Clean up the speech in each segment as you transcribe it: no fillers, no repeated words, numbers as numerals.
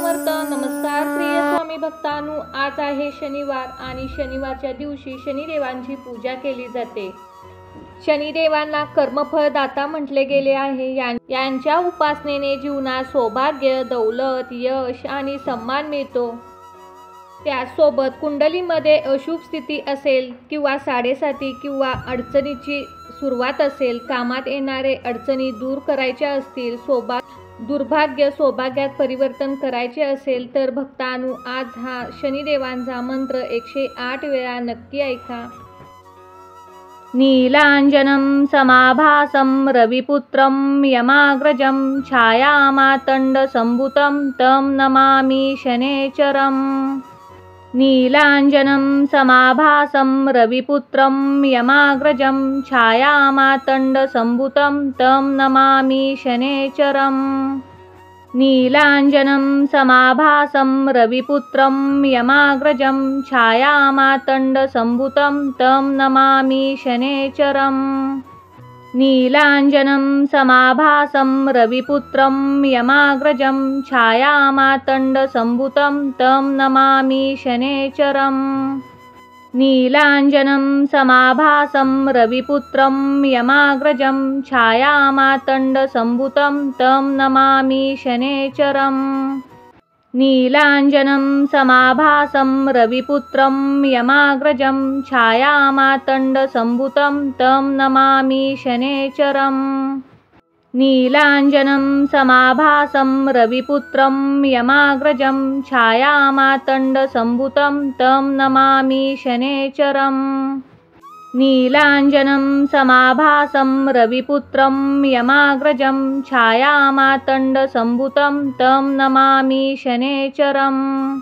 समर्थ. नमस्कार प्रिय स्वामी भक्तांनो, आज आहे शनिवार आणि शनिवारच्या दिवशी शनिदेवांची पूजा केली जाते. शनिदेवांना कर्मफळदाता म्हटले गेले आहे. यांच्या उपासनेने जीवनात सौभाग्य, दौलत, यश आणि सन्मान मिळतो. त्यासोबत कुंडलीमध्ये अशुभ स्थिती असेल किंवा साडेसाती किंवा अडचणीची सुरुवात असेल, कामात येणारे अडचणी दूर करायच्या असतील, दुर्भाग्य सौभाग्यात परिवर्तन करायचे असेल तर भक्तांनो, आज हा शनिदेवांचा मंत्र 108 वेळा नक्की ऐका. नीलांजनं समाभासं रविपुत्रं यमाग्रजं छायामातण्डसम्भुतं तं नमामि शनैश्चरम्. नीलांजनं समाभासं रविपुत्रं यमाग्रजं छायामातण्डसम्भुतं तं नमामि शनैश्चरम्. नीलांजनं समाभासं रविपुत्रं यमाग्रजं छायामातण्डसम्भुतं तं नमामि शनैश्चरम्. नीलांजनं समाभासं रविपुत्रं यमाग्रजं छायामातण्डसम्भुतं तं नमामि शनैश्चरम्. नीलांजनं समाभासं रविपुत्रं यमाग्रजं छायामातण्डसम्भुतं तं नमामि शनैश्चरम्. नीलांजनं समाभासं रविपुत्रं यमाग्रजं छायामातण्डसम्भुतं तं नमामि शनैश्चरम्. नीलांजनं समाभासं रविपुत्रं यमाग्रजं छायामातण्डसम्भुतं तं नमामि शनैश्चरम्. नीलांजनं समाभासं रविपुत्रं यमाग्रजं छायामातण्डसम्भुतं तं नमामि शनैश्चरम्.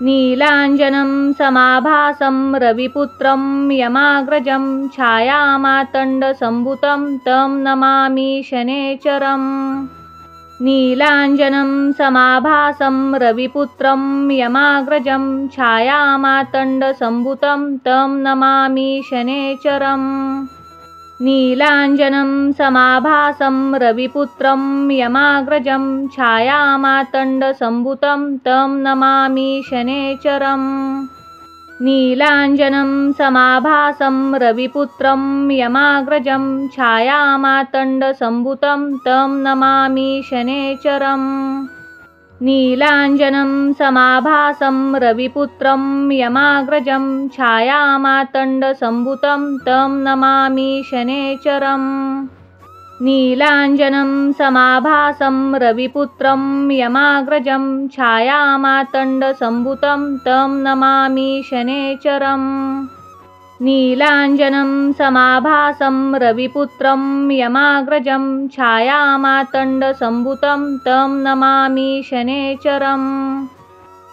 नीलांजनं समाभासं रविपुत्रं यमाग्रजं छायामातण्डसम्भुतं तं नमामि शनैश्चरम्. नीलांजनं समाभासं रविपुत्रं यमाग्रजं छायामातण्डसम्भुतं तं नमामि शनैश्चरम्. नीलांजनं समाभासं रविपुत्रं यमाग्रजं छायामातण्डसम्भुतं तं नमामि शनैश्चरम्. नीलांजनं समाभासं रविपुत्रं यमाग्रजं छायामातण्डसम्भुतं तं नमामि शनैश्चरम्. नीलांजनं समाभासं रविपुत्रं यमाग्रजं छायामातण्डसम्भुतं तं नमामि शनैश्चरम्. नीलांजनं समाभासं रविपुत्रं यमाग्रजं छायामातण्डसम्भुतं तं नमामि शनैश्चरम्. नीलांजनं समाभासं रविपुत्रं यमाग्रजं छायामातण्डसम्भुतं तं नमामि शनैश्चरम्.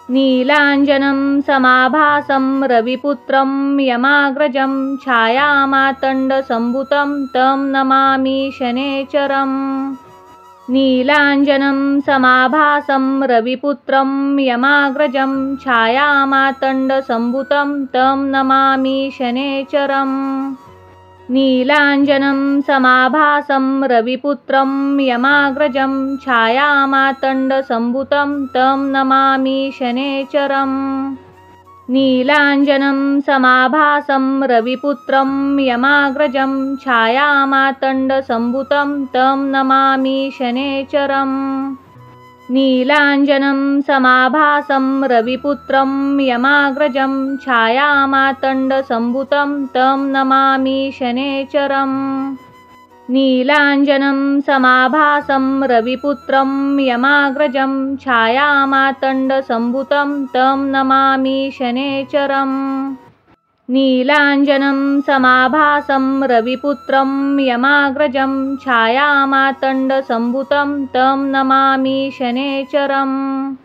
नीलांजनं समाभासं रविपुत्रं यमाग्रजं छायामातण्डसम्भुतं तं नमामि शनैश्चरम्. नीलांजनं समाभासं रविपुत्रं यमाग्रजं छायामातण्डसम्भुतं तं नमामि शनैश्चरम्. नीलांजनं समाभासं रविपुत्रं यमाग्रजं छायामातण्डसम्भुतं तं नमामि शनैश्चरम्. नीलांजनं समाभासं रविपुत्रं यमाग्रजं छायामातण्डसम्भुतं तं नमामि शनैश्चरम्. नीलांजनं समाभासं रविपुत्रं यमाग्रजं छायामातण्डसम्भुतं तं नमामि शनैश्चरम्. नीलांजनं समाभासं रविपुत्रं यमाग्रजं छायामातण्डसम्भुतं तं नमामि शनैश्चरम्. नीलांजनं समाभासं रविपुत्रं यमाग्रजं छायामातण्डसम्भुतं तं नमामि शनैश्चरम्.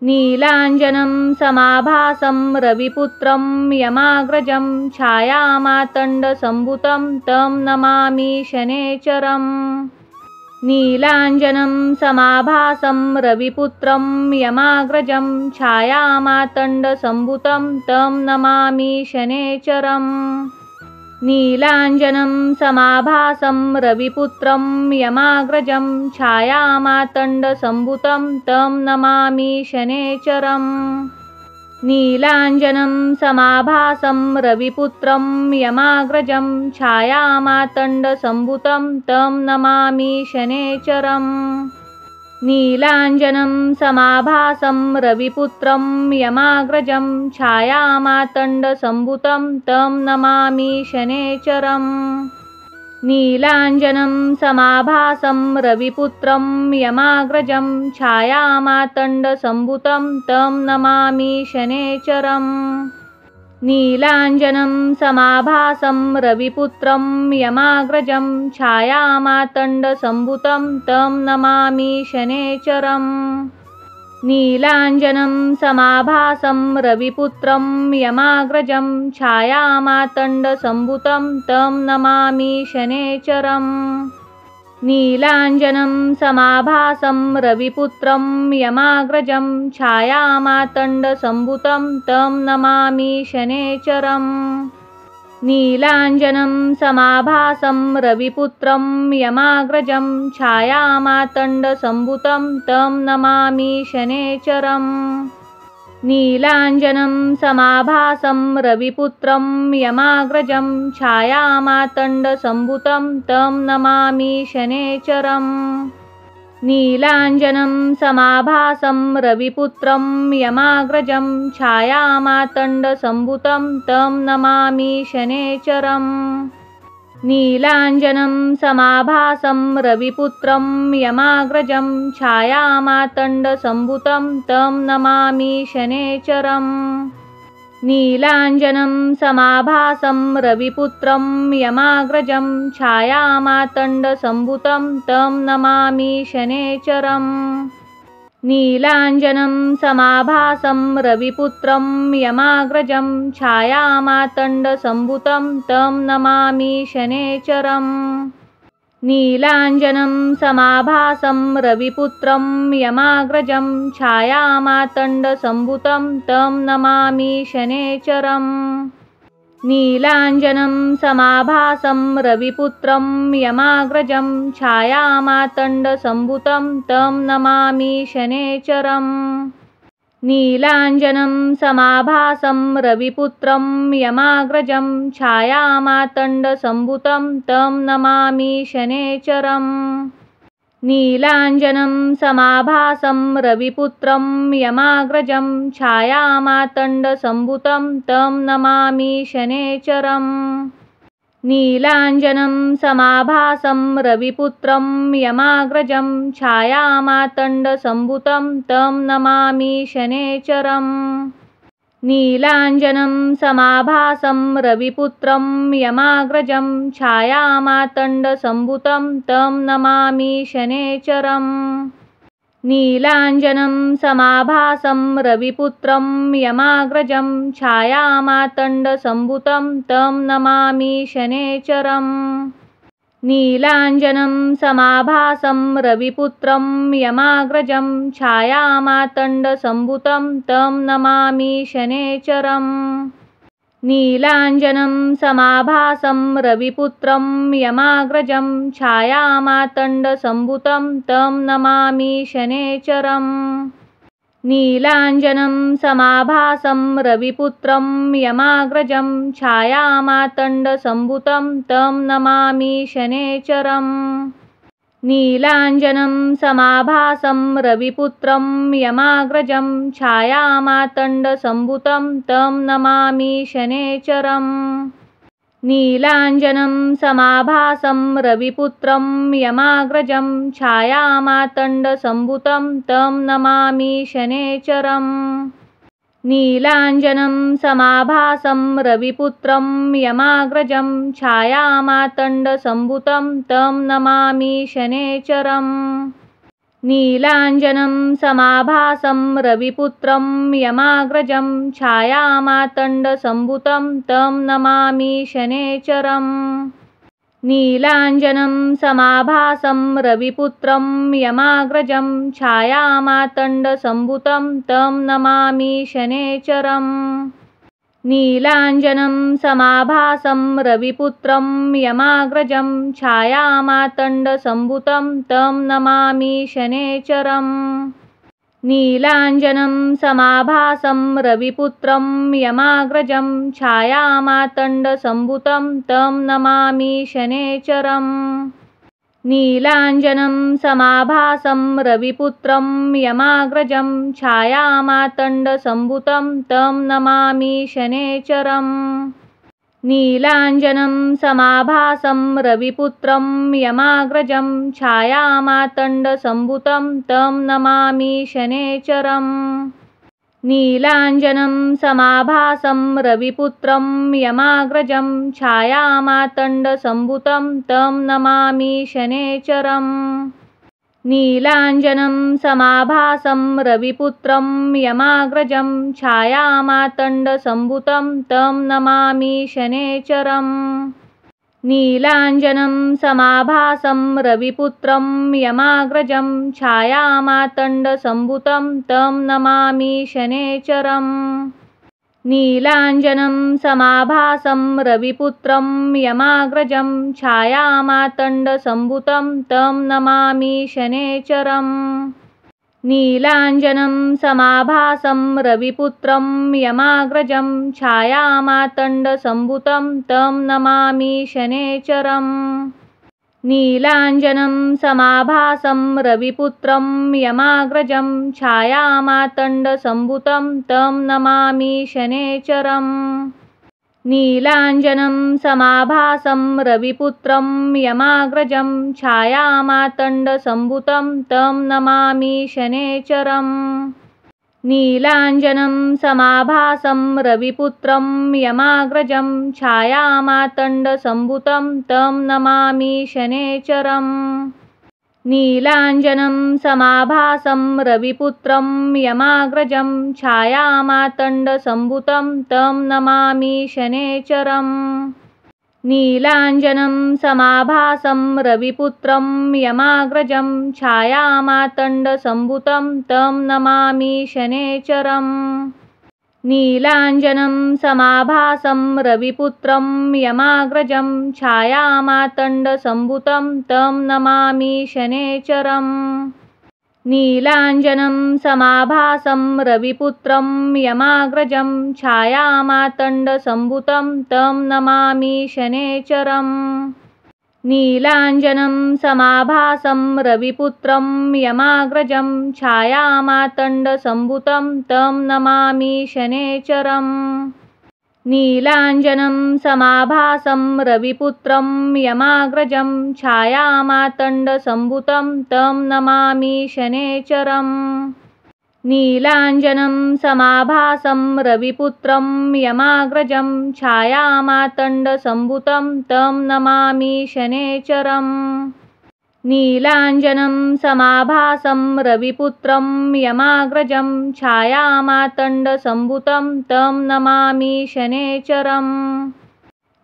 नीलांजनं समाभासं रविपुत्रं यमाग्रजं छायामातण्डसम्भुतं तं नमामि शनैश्चरम्. नीलांजनं समाभासं रविपुत्रं यमाग्रजं छायामातण्डसम्भुतं तं नमामि शनैश्चरम्. नीलाञ्जनं समाभासं रविपुत्रं यमाग्रजं छायामातण्डसम्भुतं तं नमामि शनैश्चरम्। नीलाञ्जनं समाभासं रविपुत्रं यमाग्रजं छायामातण्डसम्भुतं तं नमामि शनैश्चरम्। नीलाञ्जनं समाभासं रविपुत्रं यमाग्रजं छायामातण्डसम्भुतं तं नमामि शनैश्चरम्। नीलाञ्जनं समाभासं रविपुत्रं यमाग्रजं छायामातण्डसम्भुतं तं नमामि शनैश्चरम्। नीलाञ्जनं समाभासं रविपुत्रं यमाग्रजं छायामातण्डसम्भुतं तं नमामि शनैश्चरम्। नीलाञ्जनं समाभासं रविपुत्रं यमाग्रजं छायामातण्डसम्भुतं तं नमामि शनैश्चरम्। नीलाञ्जनं समाभासं रविपुत्रं यमाग्रजं छायामातण्डसम्भुतं तं नमामि शनैश्चरम्। नीलाञ्जनं समाभासं रविपुत्रं यमाग्रजं छायामातण्डसम्भुतं तं नमामि शनैश्चरम्। नीलाञ्जनं समाभासं रविपुत्रं यमाग्रजं छायामातण्डसम्भुतं तं नमामि शनैश्चरम्। नीलाञ्जनं समाभासं रविपुत्रं यमाग्रजं छायामातण्डसम्भुतं तं नमामि शनैश्चरम्। नीलाञ्जनं समाभासं रविपुत्रं यमाग्रजं छायामातण्डसम्भुतं तं नमामि शनैश्चरम्। नीलाञ्जनं समाभासं रविपुत्रं यमाग्रजं छायामातण्डसम्भुतं तं नमामि शनैश्चरम्। नीलाञ्जनं समाभासं रविपुत्रं यमाग्रजं छायामातण्डसम्भुतं तं नमामि शनैश्चरम्। नीलाञ्जनं समाभासं रविपुत्रं यमाग्रजं छायामातण्डसम्भुतं तं नमामि शनैश्चरम्। नीलाञ्जनं समाभासं रविपुत्रं यमाग्रजं छायामातण्डसम्भुतं तं नमामि शनैश्चरम्। नीलाञ्जनं समाभासं रविपुत्रं यमाग्रजं छायामातण्डसम्भुतं तं नमामि शनैश्चरम्। नीलाञ्जनं समाभासं रविपुत्रं यमाग्रजं छायामातण्डसम्भुतं तं नमामि शनैश्चरम्। नीलाञ्जनं समाभासं रविपुत्रं यमाग्रजं छायामातण्डसम्भुतं तं नमामि शनैश्चरम्। नीलाञ्जनं समाभासं रविपुत्रं यमाग्रजं छायामातण्डसम्भुतं तं नमामि शनैश्चरम्। नीलाञ्जनं समाभासं रविपुत्रं यमाग्रजं छायामातण्डसम्भुतं तं नमामि शनैश्चरम्। नीलाञ्जनं समाभासं रविपुत्रं यमाग्रजं छायामातण्डसम्भुतं तं नमामि शनैश्चरम्। नीलाञ्जनं समाभासं रविपुत्रं यमाग्रजं छायामातण्डसम्भुतं तं नमामि शनैश्चरम्। नीलाञ्जनं समाभासं रविपुत्रं यमाग्रजं छायामातण्डसम्भुतं तं नमामि शनैश्चरम्। नीलाञ्जनं समाभासं रविपुत्रं यमाग्रजं छायामातण्डसम्भुतं तं नमामि शनैश्चरम्। नीलाञ्जनं समाभासं रविपुत्रं यमाग्रजं छायामातण्डसम्भुतं तं नमामि शनैश्चरम्। नीलाञ्जनं समाभासं रविपुत्रं यमाग्रजं छायामातण्डसम्भुतं तं नमामि शनैश्चरम्। नीलाञ्जनं समाभासं रविपुत्रं यमाग्रजं छायामातण्डसम्भुतं तं नमामि शनैश्चरम्। नीलाञ्जनं समाभासं रविपुत्रं यमाग्रजं छायामातण्डसम्भुतं तं नमामि शनैश्चरम्। नीलाञ्जनं समाभासं रविपुत्रं यमाग्रजं छायामातण्डसम्भुतं तं नमामि शनैश्चरम्। नीलाञ्जनं समाभासं रविपुत्रं यमाग्रजं छायामातण्डसम्भुतं तं नमामि शनैश्चरम्। नीलाञ्जनं समाभासं रविपुत्रं यमाग्रजं छायामातण्डसम्भुतं तं नमामि शनैश्चरम्। नीलाञ्जनं समाभासं रविपुत्रं यमाग्रजं छायामातण्डसम्भुतं तं नमामि शनैश्चरम्। नीलाञ्जनं समाभासं रविपुत्रं यमाग्रजं छायामातण्डसम्भुतं तं नमामि शनैश्चरम्। नीलाञ्जनं समाभासं रविपुत्रं यमाग्रजं छायामातण्डसम्भुतं तं नमामि शनैश्चरम्। नीलाञ्जनं समाभासं रविपुत्रं यमाग्रजं छायामातण्डसम्भुतं तं नमामि शनैश्चरम्। नीलाञ्जनं समाभासं रविपुत्रं यमाग्रजं छायामातण्डसम्भुतं तं नमामि शनैश्चरम्। नीलाञ्जनं समाभासं रविपुत्रं यमाग्रजं छायामातण्डसम्भुतं तं नमामि शनैश्चरम्। नीलाञ्जनं समाभासं रविपुत्रं यमाग्रजं छायामातण्डसम्भुतं तं नमामि शनैश्चरम्। नीलाञ्जनं समाभासं रविपुत्रं यमाग्रजं छायामातण्डसम्भुतं तं नमामि शनैश्चरम्। नीलाञ्जनं समाभासं रविपुत्रं यमाग्रजं छायामातण्डसम्भुतं तं नमामि शनैश्चरम्। नीलाञ्जनं समाभासं रविपुत्रं यमाग्रजं छायामातण्डसम्भुतं तं नमामि शनैश्चरम्। नीलाञ्जनं समाभासं रविपुत्रं यमाग्रजं छायामातण्डसम्भुतं तं नमामि शनैश्चरम्। नीलाञ्जनं समाभासं रविपुत्रं यमाग्रजं छायामातण्डसम्भुतं तं नमामि शनैश्चरम्। नीलाञ्जनं समाभासं रविपुत्रं यमाग्रजं छायामातण्डसम्भुतं तं नमामि शनैश्चरम्। नीलाञ्जनं समाभासं रविपुत्रं यमाग्रजं छायामातण्डसम्भुतं तं नमामि शनैश्चरम्। नीलाञ्जनं समाभासं रविपुत्रं यमाग्रजं छायामातण्डसम्भुतं तं नमामि शनैश्चरम्। नीलाञ्जनं समाभासं रविपुत्रं यमाग्रजं छायामातण्डसम्भुतं तं नमामि शनैश्चरम्। नीलाञ्जनं समाभासं रविपुत्रं यमाग्रजं छायामातण्डसम्भुतं तं नमामि शनैश्चरम्।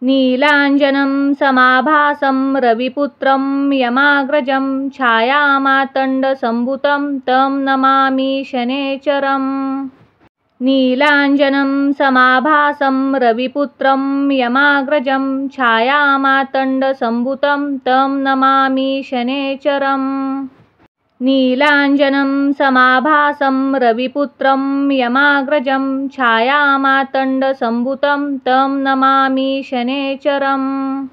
नीलाञ्जनं समाभासं रविपुत्रं यमाग्रजं छायामातण्डसम्भुतं तं नमामि शनैश्चरम्। नीलाञ्जनं समाभासं रविपुत्रं यमाग्रजं छायामातण्डसम्भुतं तं नमामि शनैश्चरम्। नीलाञ्जनं समाभासं रविपुत्रं यमाग्रजं छायामातण्डसम्भुतं तं नमामि शनैश्चरम्।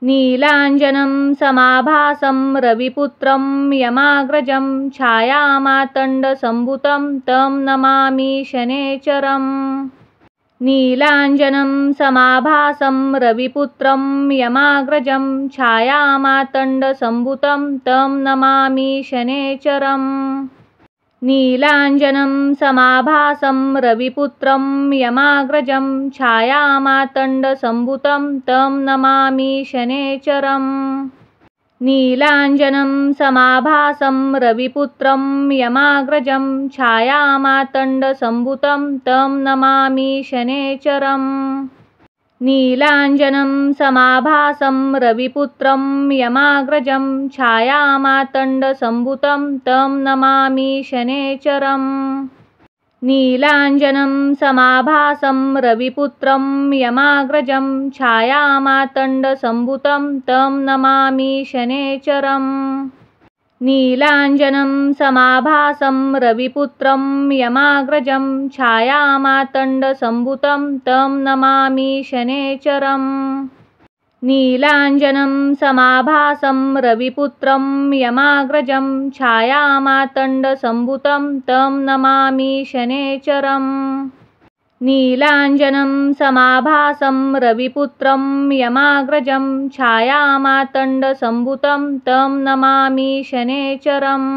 नीलाञ्जनं समाभासं रविपुत्रं यमाग्रजं छायामातण्डसम्भुतं तं नमामि शनैश्चरम्। नीलाञ्जनं समाभासं रविपुत्रं यमाग्रजं छायामातण्डसम्भुतं तं नमामि शनैश्चरम्। नीलाञ्जनं समाभासं रविपुत्रं यमाग्रजं छायामातण्डसम्भुतं तं नमामि शनैश्चरम्। नीलाञ्जनं समाभासं रविपुत्रं यमाग्रजं छायामातण्डसम्भुतं तं नमामि शनैश्चरम्। नीलाञ्जनं समाभासं रविपुत्रं यमाग्रजं छायामातण्डसम्भुतं तं नमामि शनैश्चरम्। नीलाञ्जनं समाभासं रविपुत्रं यमाग्रजं छायामातण्डसम्भुतं तं नमामि शनैश्चरम् नीलाञ्जनं समाभासं रविपुत्रं यमाग्रजं छायामातण्डसम्भुतं तं नमामि शनैश्चरम् नीलाञ्जनं समाभासं रविपुत्रं यमाग्रजं छायामातण्डसम्भुतं तं नमामि शनैश्चरम् नीलाञ्जनं समाभासं रविपुत्रं यमाग्रजं छायामातण्डसम्भुतं तं नमामि शनैश्चरम्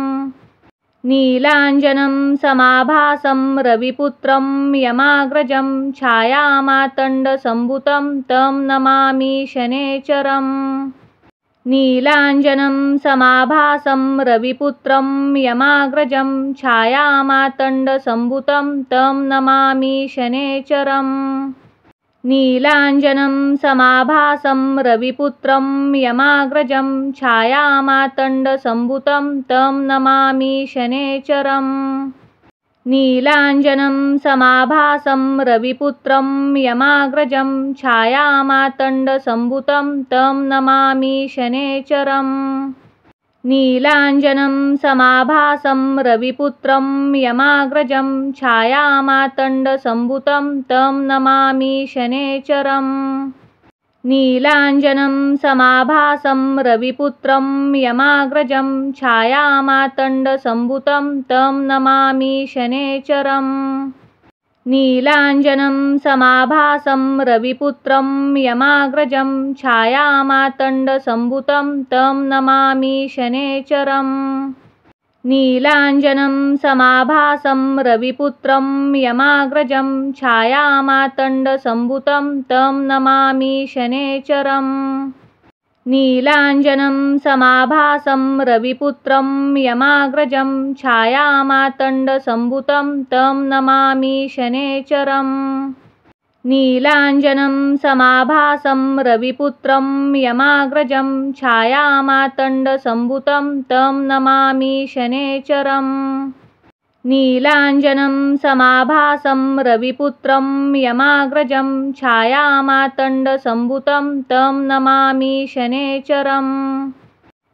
नीलाञ्जनं समाभासं रविपुत्रं यमाग्रजं छायामातण्डसम्भुतं तं नमामि शनैश्चरम् नीलाञ्जनं समाभासं रविपुत्रं यमाग्रजं छायामातण्डसम्भुतं तं नमामि शनैश्चरम् नीलाञ्जनं समाभासं रविपुत्रं यमाग्रजं छायामातण्डसम्भुतं तं नमामि शनैश्चरम् नीलाञ्जनं समाभासं रविपुत्रं यमाग्रजं छायामातण्डसम्भुतं तं नमामि शनैश्चरम् नीलाञ्जनं समाभासं रविपुत्रं यमाग्रजं छायामातण्डसम्भुतं तं नमामि शनैश्चरम् नीलाञ्जनं समाभासं रविपुत्रं यमाग्रजं छायामातण्डसम्भुतं तं नमामि शनैश्चरम् नीलाञ्जनं समाभासं रविपुत्रं यमाग्रजं छायामातण्डसम्भुतं तं नमामि शनैश्चरम् नीलाञ्जनं समाभासं रविपुत्रं यमाग्रजं छायामातण्डसम्भुतं तं नमामि शनैश्चरम् नीलाञ्जनं समाभासं रविपुत्रं यमाग्रजं छायामातण्डसम्भुतं तं नमामि शनैश्चरम् नीलाञ्जनं समाभासं रविपुत्रं यमाग्रजं छायामातण्डसम्भुतं तं नमामि शनैश्चरम् नीलाञ्जनं समाभासं रविपुत्रं यमाग्रजं छायामातण्डसम्भुतं तं नमामि शनैश्चरम्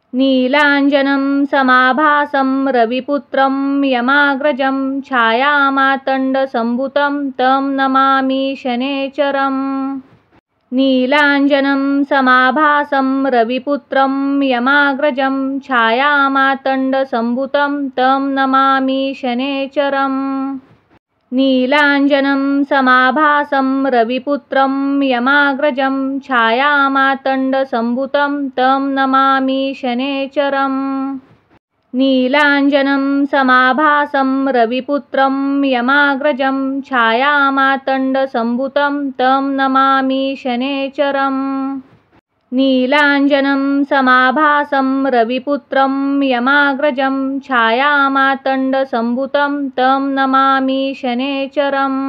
नीलाञ्जनं समाभासं रविपुत्रं यमाग्रजं छायामातण्डसम्भुतं तं नमामि शनैश्चरम् नीलाञ्जनं समाभासं रविपुत्रं यमाग्रजं छायामातण्डसम्भुतं तं नमामि शनैश्चरम् नीलाञ्जनं समाभासं रविपुत्रं यमाग्रजं छायामातण्डसम्भुतं तं नमामि शनैश्चरम् नीलाञ्जनं समाभासं रविपुत्रं यमाग्रजं छायामातण्डसम्भुतं तं नमामि शनैश्चरम् नीलाञ्जनं समाभासं रविपुत्रं यमाग्रजं छायामातण्डसम्भुतं तं नमामि शनैश्चरम्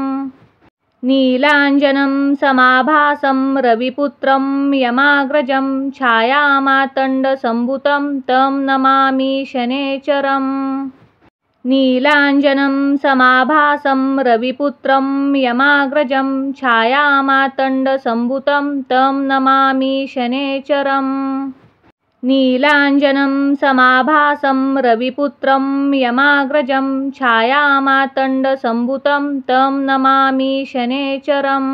नीलाञ्जनं समाभासं रविपुत्रं यमाग्रजं छायामातण्डसम्भुतं तं नमामि शनैश्चरम् नीलाञ्जनं समाभासं रविपुत्रं यमाग्रजं छायामातण्डसम्भुतं तं नमामि शनैश्चरम् नीलाञ्जनं समाभासं रविपुत्रं यमाग्रजं छायामातण्डसम्भुतं तं नमामि शनैश्चरम्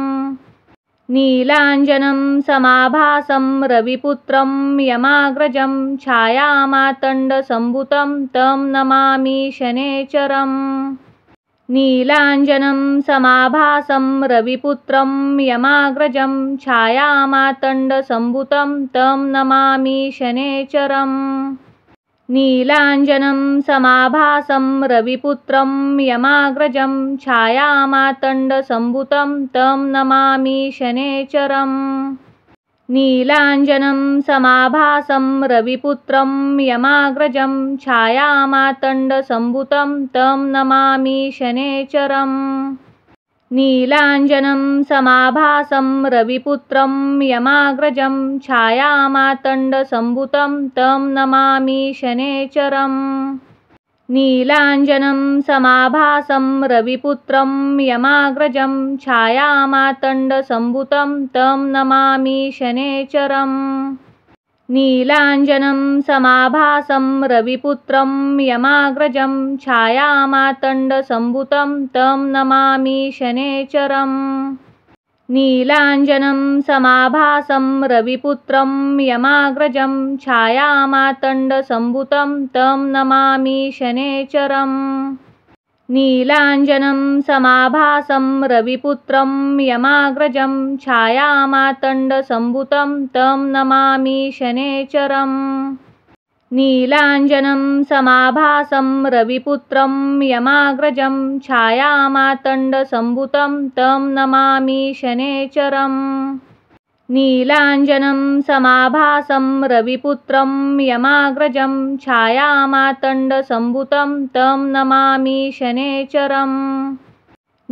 नीलाञ्जनं समाभासं रविपुत्रं यमाग्रजं छायामातण्डसम्भुतं तं नमामि शनैश्चरम् नीलाञ्जनं समाभासं रविपुत्रं यमाग्रजं छायामातण्डसम्भुतं तं नमामि शनैश्चरम् नीलाञ्जनं समाभासं रविपुत्रं यमाग्रजं छायामातण्डसम्भुतं तं नमामि शनैश्चरम् नीलाञ्जनं समाभासं रविपुत्रं यमाग्रजं छायामातण्डसम्भुतं तं नमामि शनैश्चरम् नीलाञ्जनं समाभासं रविपुत्रं यमाग्रजं छायामातण्डसम्भुतं तं नमामि शनैश्चरम् नीलाञ्जनं समाभासं रविपुत्रं यमाग्रजं छायामातण्डसम्भुतं तं नमामि शनैश्चरम् नीलाञ्जनं समाभासं रविपुत्रं यमाग्रजं छायामातण्डसम्भुतं तं नमामि शनैश्चरम् नीलाञ्जनं समाभासं रविपुत्रं यमाग्रजं छायामातण्डसम्भुतं तं नमामि शनैश्चरम् नीलाञ्जनं समाभासं रविपुत्रं यमाग्रजं छायामातण्डसम्भुतं तं नमामि शनैश्चरम् नीलाञ्जनं समाभासं रविपुत्रं यमाग्रजं छायामातण्डसम्भुतं तं नमामि शनैश्चरम् नीलाञ्जनं समाभासं रविपुत्रं यमाग्रजं छायामातण्डसम्भुतं तं नमामि शनैश्चरम्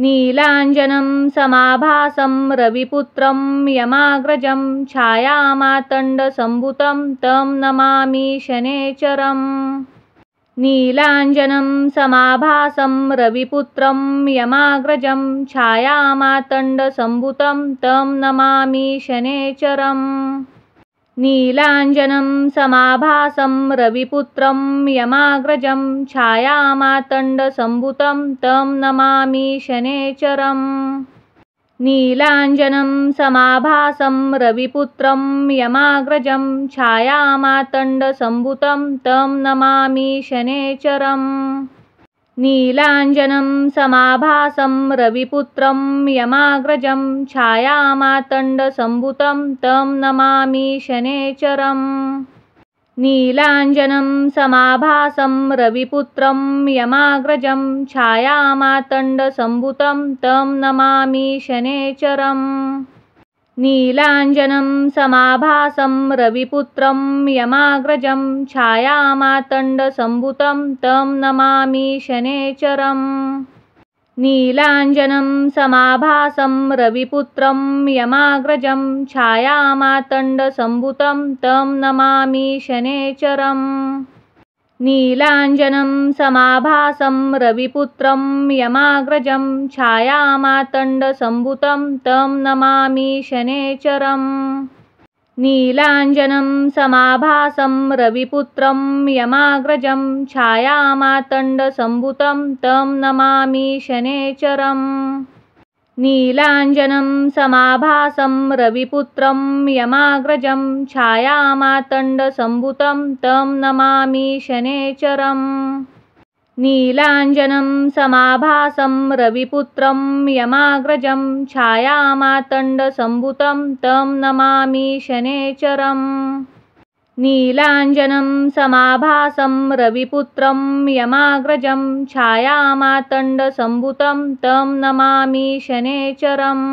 नीलाञ्जनं समाभासं रविपुत्रं यमाग्रजं छायामातण्डसम्भुतं तं नमामि शनैश्चरम् नीलाञ्जनं समाभासं रविपुत्रं यमाग्रजं छायामातण्डसम्भुतं तं नमामि शनैश्चरम् नीलाञ्जनं समाभासं रविपुत्रं यमाग्रजं छायामातण्डसम्भुतं तं नमामि शनैश्चरम् नीलाञ्जनं समाभासं रविपुत्रं यमाग्रजं छायामातण्डसम्भुतं तं नमामि शनैश्चरम् नीलाञ्जनं समाभासं रविपुत्रं यमाग्रजं छायामातण्डसम्भुतं तं नमामि शनैश्चरम् नीलाञ्जनं समाभासं रविपुत्रं यमाग्रजं छायामातण्डसम्भुतं तं नमामि शनैश्चरम् नीलाञ्जनं समाभासं रविपुत्रं यमाग्रजं छायामातण्डसम्भुतं तं नमामि शनैश्चरम् नीलाञ्जनं समाभासं रविपुत्रं यमाग्रजं छायामातण्डसम्भुतं तं नमामि शनैश्चरम् नीलाञ्जनं समाभासं रविपुत्रं यमाग्रजं छायामातण्डसम्भुतं तं नमामि शनैश्चरम् नीलाञ्जनं समाभासं रविपुत्रं यमाग्रजं छायामातण्डसम्भुतं तं नमामि शनैश्चरम् नीलाञ्जनं समाभासं रविपुत्रं यमाग्रजं छायामातण्डसम्भुतं तं नमामि शनैश्चरम् नीलाञ्जनं समाभासं रविपुत्रं यमाग्रजं छायामातण्डसम्भुतं तं नमामि शनैश्चरम् नीलाञ्जनं समाभासं रविपुत्रं यमाग्रजं छायामातण्डसम्भुतं तं नमामि शनैश्चरम्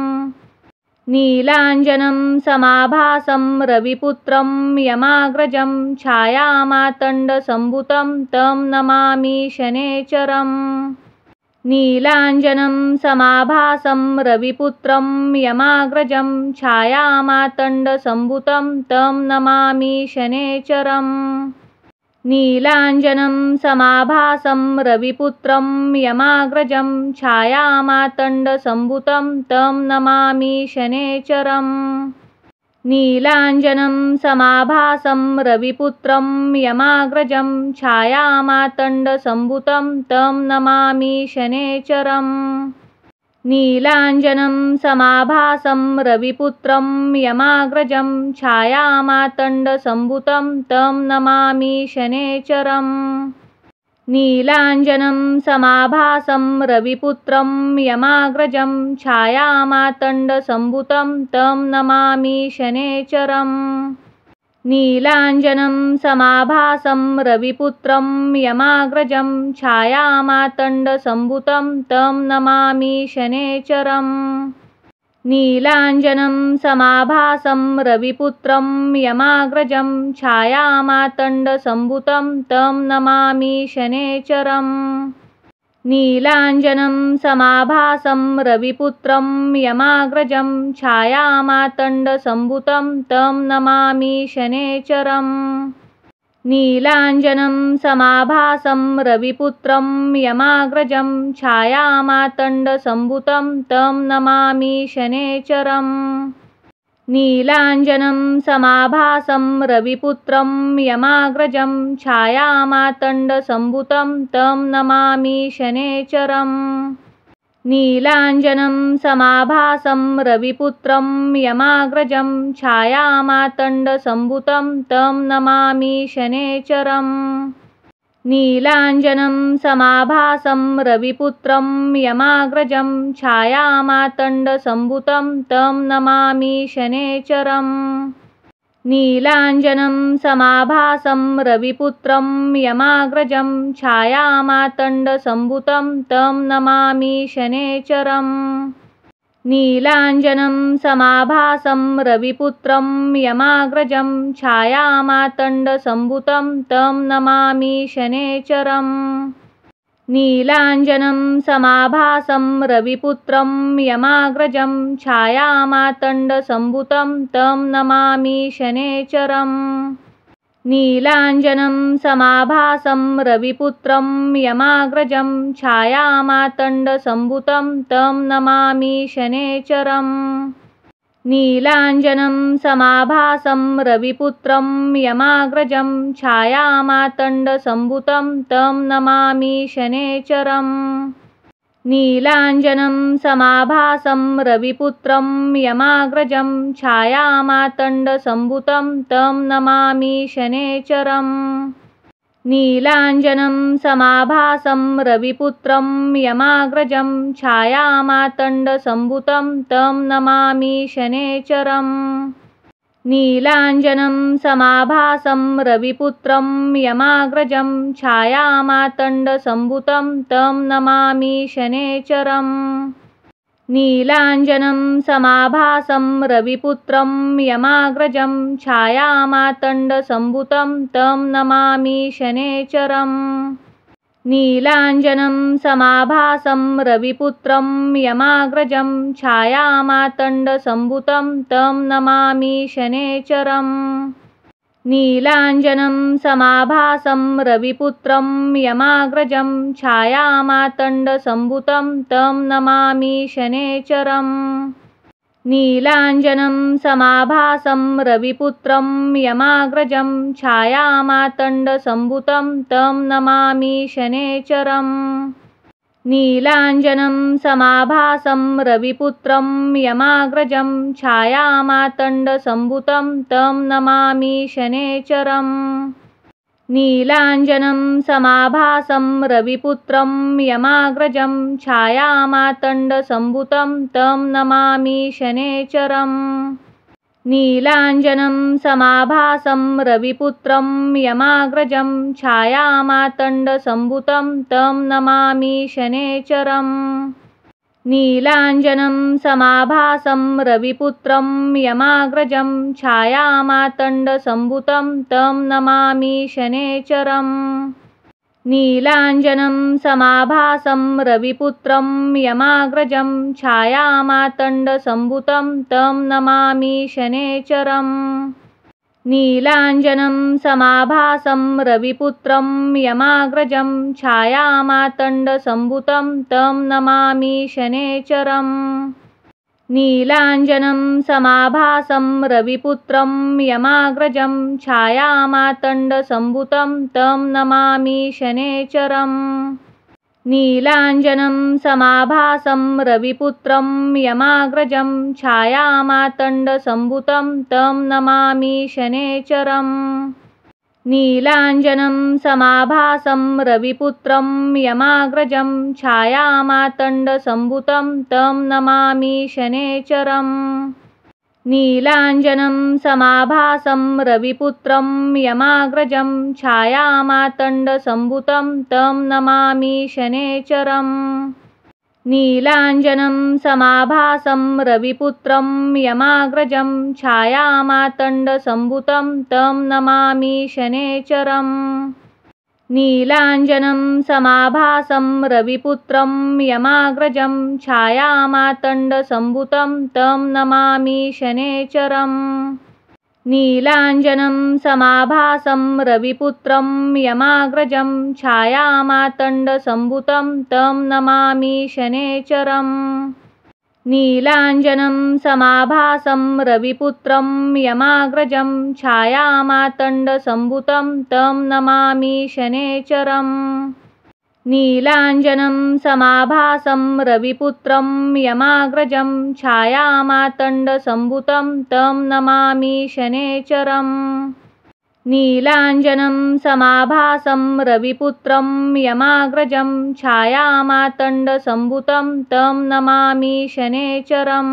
नीलाञ्जनं समाभासं रविपुत्रं यमाग्रजं छायामातण्डसम्भुतं तं नमामि शनैश्चरम् नीलाञ्जनं समाभासं रविपुत्रं यमाग्रजं छायामातण्डसम्भुतं तं नमामि शनैश्चरम् नीलाञ्जनं समाभासं रविपुत्रं यमाग्रजं छायामातण्डसम्भुतं तं नमामि शनैश्चरम् नीलाञ्जनं समाभासं रविपुत्रं यमाग्रजं छायामातण्डसम्भुतं तं नमामि शनैश्चरम् नीलाञ्जनं समाभासं रविपुत्रं यमाग्रजं छायामातण्डसम्भुतं तं नमामि शनैश्चरम् नीलाञ्जनं समाभासं रविपुत्रं यमाग्रजं छायामातण्डसम्भुतं तं नमामि शनैश्चरम् नीलाञ्जनं समाभासं रविपुत्रं यमाग्रजं छायामातण्डसम्भुतं तं नमामि शनैश्चरम् नीलाञ्जनं समाभासं रविपुत्रं यमाग्रजं छायामातण्डसम्भुतं तं नमामि शनैश्चरम् नीलाञ्जनं समाभासं रविपुत्रं यमाग्रजं छायामातण्डसम्भुतं तं नमामि शनैश्चरम् नीलाञ्जनं समाभासं रविपुत्रं यमाग्रजं छायामातण्डसम्भुतं तं नमामि शनैश्चरम् नीलाञ्जनं समाभासं रविपुत्रं यमाग्रजं छायामातण्डसम्भुतं तं नमामि शनैश्चरम् नीलाञ्जनं समाभासं रविपुत्रं यमाग्रजं छायामातण्डसम्भुतं तं नमामि शनैश्चरम् नीलाञ्जनं समाभासं रविपुत्रं यमाग्रजं छायामातण्डसम्भुतं तं नमामि शनैश्चरम् नीलाञ्जनं समाभासं रविपुत्रं यमाग्रजं छायामातण्डसम्भुतं तं नमामि शनैश्चरम् नीलाञ्जनं समाभासं रविपुत्रं यमाग्रजं छायामातण्डसम्भुतं तं नमामि शनैश्चरम् नीलाञ्जनं समाभासं रविपुत्रं यमाग्रजं छायामातण्डसम्भुतं तं नमामि शनैश्चरम् नीलाञ्जनं समाभासं रविपुत्रं यमाग्रजं छायामातण्डसम्भुतं तं नमामि शनैश्चरम् नीलाञ्जनं समाभासं रविपुत्रं यमाग्रजं छायामातण्डसम्भुतं तं नमामि शनैश्चरम् नीलाञ्जनं समाभासं रविपुत्रं यमाग्रजं छायामातण्डसम्भुतं तं नमामि शनैश्चरम् नीलाञ्जनं समाभासं रविपुत्रं यमाग्रजं छायामातण्डसम्भुतं तं नमामि शनैश्चरम् नीलाञ्जनं समाभासं रविपुत्रं यमाग्रजं छायामातण्डसम्भुतं तं नमामि शनैश्चरम् नीलाञ्जनं समाभासं रविपुत्रं यमाग्रजं छायामातण्डसम्भुतं तं नमामि शनैश्चरम् नीलाञ्जनं समाभासं रविपुत्रं यमाग्रजं छायामातण्डसम्भुतं तं नमामि शनैश्चरम् नीलाञ्जनं समाभासं रविपुत्रं यमाग्रजं छायामातण्डसम्भुतं तं नमामि शनैश्चरम् नीलाञ्जनं समाभासं रविपुत्रं यमाग्रजं छायामातण्डसम्भुतं तं नमामि शनैश्चरम् नीलाञ्जनं समाभासं रविपुत्रं यमाग्रजं छायामातण्डसम्भुतं तं नमामि शनैश्चरम् नीलाञ्जनं समाभासं रविपुत्रं यमाग्रजं छायामातण्डसम्भुतं तं नमामि शनैश्चरम् नीलाञ्जनं समाभासं रविपुत्रं यमाग्रजं छायामातण्डसम्भुतं तं नमामि शनैश्चरम् नीलाञ्जनं समाभासं रविपुत्रं यमाग्रजं छायामातण्डसम्भुतं तं नमामि शनैश्चरम् नीलाञ्जनं समाभासं रविपुत्रं यमाग्रजं छायामातण्डसम्भुतं तं नमामि शनैश्चरम् नीलाञ्जनं समाभासं रविपुत्रं यमाग्रजं छायामातण्डसम्भुतं तं नमामि शनैश्चरम् नीलाञ्जनं समाभासं रविपुत्रं यमाग्रजं छायामातण्डसम्भुतं तं नमामि शनैश्चरम् नीलाञ्जनं समाभासं रविपुत्रं यमाग्रजं छायामातण्डसम्भुतं तं नमामि शनैश्चरम् नीलाञ्जनं समाभासं रविपुत्रं यमाग्रजं छायामातण्डसम्भुतं तं नमामि शनैश्चरम् नीलाञ्जनं समाभासं रविपुत्रं यमाग्रजं छायामातण्डसम्भुतं तं नमामि शनैश्चरम् नीलाञ्जनं समाभासं रविपुत्रं यमाग्रजं छायामातण्डसम्भुतं तं नमामि शनैश्चरम् नीलाञ्जनं समाभासं रविपुत्रं यमाग्रजं छायामातण्डसम्भुतं तं नमामि शनैश्चरम् नीलाञ्जनं समाभासं रविपुत्रं यमाग्रजं छायामातण्डसम्भुतं तं नमामि शनैश्चरम् नीलाञ्जनं समाभासं रविपुत्रं यमाग्रजं छायामातण्डसम्भुतं तं नमामि शनैश्चरम् नीलाञ्जनं समाभासं रविपुत्रं यमाग्रजं छायामातण्डसम्भुतं तं नमामि शनैश्चरम् नीलाञ्जनं समाभासं रविपुत्रं यमाग्रजं छायामातण्डसम्भुतं तं नमामि शनैश्चरम्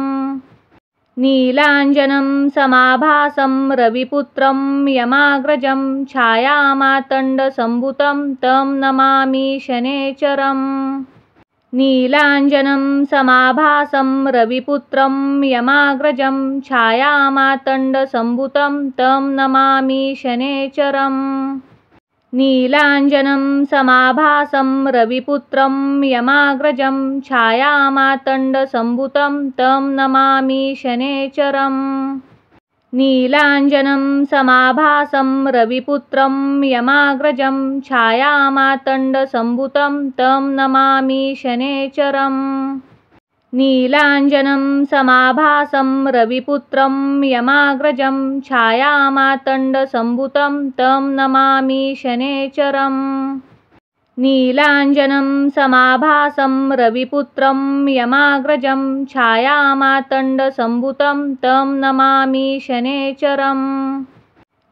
नीलाञ्जनं समाभासं रविपुत्रं यमाग्रजं छायामातण्डसम्भुतं तं नमामि शनैश्चरम् नीलाञ्जनं समाभासं रविपुत्रं यमाग्रजं छायामातण्डसम्भुतं तं नमामि शनैश्चरम् नीलाञ्जनं समाभासं रविपुत्रं यमाग्रजं छायामातण्डसम्भुतं तं नमामि शनैश्चरम् नीलाञ्जनं समाभासं रविपुत्रं यमाग्रजं छायामातण्डसम्भुतं तं नमामि शनैश्चरम् नीलाञ्जनं समाभासं रविपुत्रं यमाग्रजं छायामातण्डसम्भुतं तं नमामि शनैश्चरम् नीलाञ्जनं समाभासं रविपुत्रं यमाग्रजं छायामातण्डसम्भुतं तं नमामि शनैश्चरम्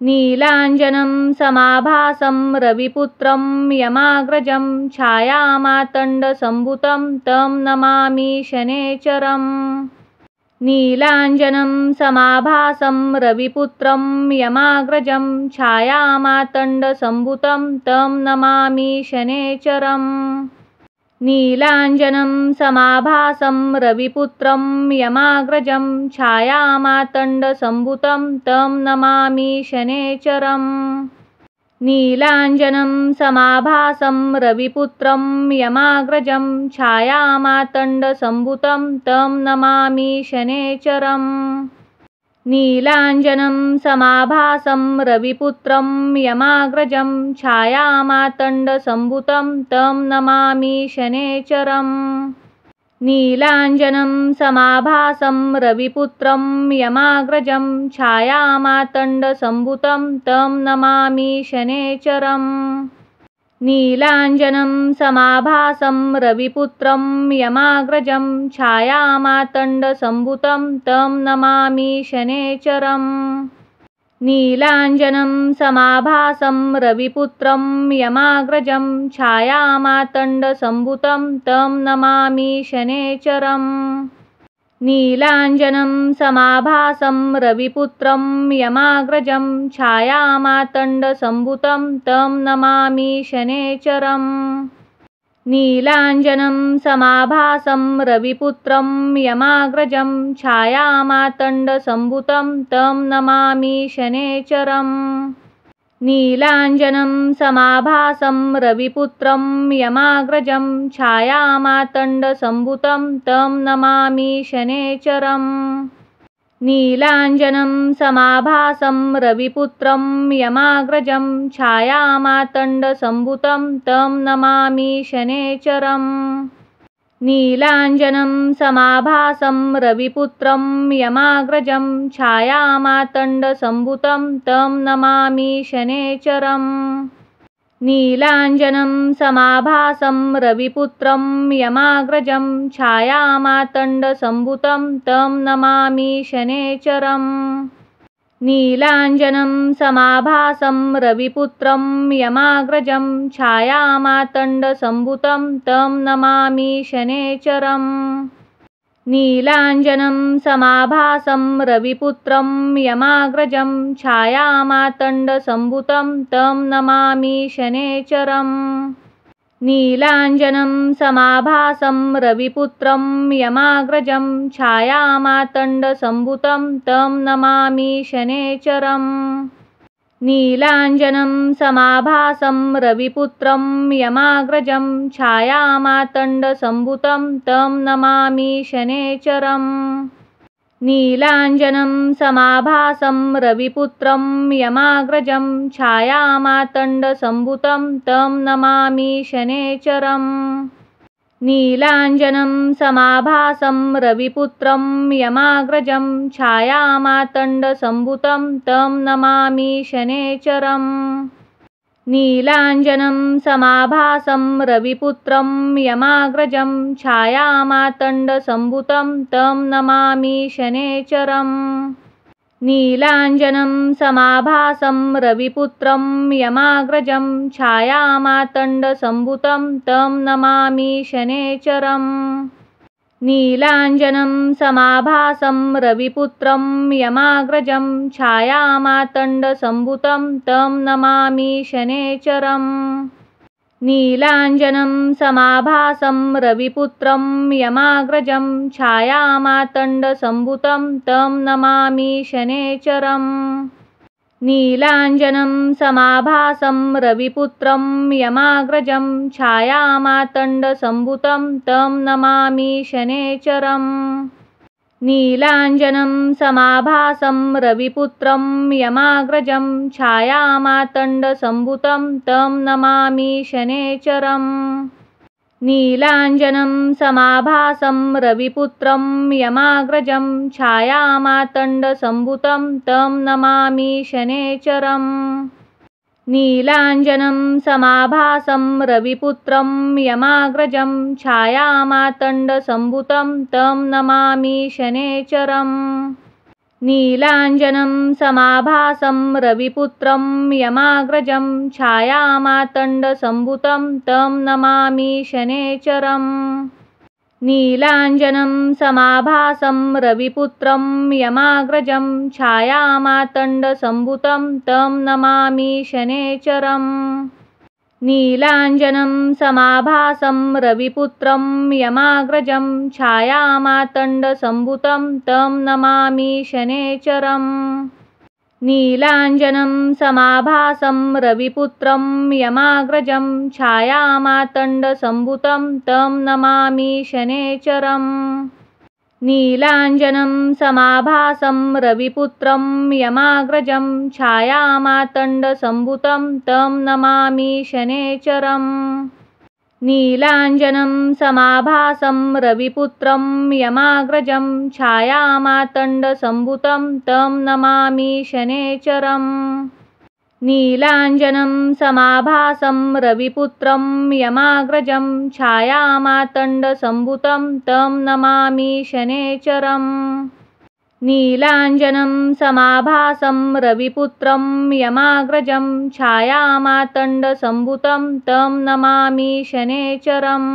नीलाञ्जनं समाभासं रविपुत्रं यमाग्रजं छायामातण्डसम्भुतं तं नमामि शनैश्चरम् नीलाञ्जनं समाभासं रविपुत्रं यमाग्रजं छायामातण्डसम्भुतं तं नमामि शनैश्चरम् नीलाञ्जनं समाभासं रविपुत्रं यमाग्रजं छायामातण्डसम्भुतं तं नमामि शनैश्चरम् नीलाञ्जनं समाभासं रविपुत्रं यमाग्रजं छायामातण्डसम्भुतं तं नमामि शनैश्चरम् नीलाञ्जनं समाभासं रविपुत्रं यमाग्रजं छायामातण्डसम्भुतं तं नमामि शनैश्चरम् नीलाञ्जनं समाभासं रविपुत्रं यमाग्रजं छायामातण्डसम्भुतं तं नमामि शनैश्चरम् नीलाञ्जनं समाभासं रविपुत्रं यमाग्रजं छायामातण्डसम्भुतं तं नमामि शनैश्चरम् नीलाञ्जनं समाभासं रविपुत्रं यमाग्रजं छायामातण्डसम्भुतं तं नमामि शनैश्चरम् नीलाञ्जनं समाभासं रविपुत्रं यमाग्रजं छायामातण्डसम्भुतं तं नमामि शनैश्चरम् नीलाञ्जनं समाभासं रविपुत्रं यमाग्रजं छायामातण्डसम्भुतं तं नमामि शनैश्चरम् नीलाञ्जनं समाभासं रविपुत्रं यमाग्रजं छायामातण्डसम्भुतं तं नमामि शनैश्चरम् नीलाञ्जनं समाभासं रविपुत्रं यमाग्रजं छायामातण्डसम्भुतं तं नमामि शनैश्चरम् नीलाञ्जनं समाभासं रविपुत्रं यमाग्रजं छायामातण्डसम्भुतं तं नमामि शनैश्चरम् नीलाञ्जनं समाभासं रविपुत्रं यमाग्रजं छायामातण्डसम्भुतं तं नमामि शनैश्चरम् नीलाञ्जनं समाभासं रविपुत्रं यमाग्रजं छायामातण्डसम्भुतं तं नमामि शनैश्चरम् नीलाञ्जनं समाभासं रविपुत्रं यमाग्रजं छायामातण्डसम्भुतं तं नमामि शनैश्चरम् नीलाञ्जनं समाभासं रविपुत्रं यमाग्रजं छायामातण्डसम्भुतं तं नमामि शनैश्चरम् नीलाञ्जनं समाभासं रविपुत्रं यमाग्रजं छायामातण्डसम्भुतं तं नमामि शनैश्चरम् नीलाञ्जनं समाभासं रविपुत्रं यमाग्रजं छायामातण्डसम्भुतं तं नमामि शनैश्चरम्। नीलाञ्जनं समाभासं रविपुत्रं यमाग्रजं छायामातण्डसम्भुतं तं नमामि शनैश्चरम्। नीलाञ्जनं समाभासं रविपुत्रं यमाग्रजं छायामातण्डसम्भुतं तं नमामि शनैश्चरम्। नीलाञ्जनं समाभासं रविपुत्रं यमाग्रजं छायामातण्डसम्भुतं तं नमामि शनैश्चरम्। नीलाञ्जनं समाभासं रविपुत्रं यमाग्रजं छायामातण्डसम्भुतं तं नमामि शनैश्चरम्। नीलाञ्जनं समाभासं रविपुत्रं यमाग्रजं छायामातण्डसम्भुतं तं नमामि शनैश्चरम्। नीलाञ्जनं समाभासं रविपुत्रं यमाग्रजं छायामातण्डसम्भुतं तं नमामि शनैश्चरम्। नीलाञ्जनं समाभासं रविपुत्रं यमाग्रजं छायामातण्डसम्भुतं तं नमामि शनैश्चरम्। नीलाञ्जनं समाभासं रविपुत्रं यमाग्रजं छायामातण्डसम्भुतं तं नमामि शनैश्चरम्। नीलाञ्जनं समाभासं रविपुत्रं यमाग्रजं छायामातण्डसम्भुतं तं नमामि शनैश्चरम्। नीलाञ्जनं समाभासं रविपुत्रं यमाग्रजं छायामातण्डसम्भुतं तं नमामि शनैश्चरम्। नीलाञ्जनं समाभासं रविपुत्रं यमाग्रजं छायामातण्डसम्भुतं तं नमामि शनैश्चरम्। नीलाञ्जनं समाभासं रविपुत्रं यमाग्रजं छायामातण्डसम्भुतं तं नमामि शनैश्चरम्। नीलाञ्जनं समाभासं रविपुत्रं यमाग्रजं छायामातण्डसम्भुतं तं नमामि शनैश्चरम्। नीलाञ्जनं समाभासं रविपुत्रं यमाग्रजं छायामातण्डसम्भुतं तं नमामि शनैश्चरम्। नीलाञ्जनं समाभासं रविपुत्रं यमाग्रजं छायामातण्डसम्भुतं तं नमामि शनैश्चरम्। नीलाञ्जनं समाभासं रविपुत्रं यमाग्रजं छायामातण्डसम्भुतं तं नमामि शनैश्चरम्। नीलाञ्जनं समाभासं रविपुत्रं यमाग्रजं छायामातण्डसम्भुतं तं नमामि शनैश्चरम्।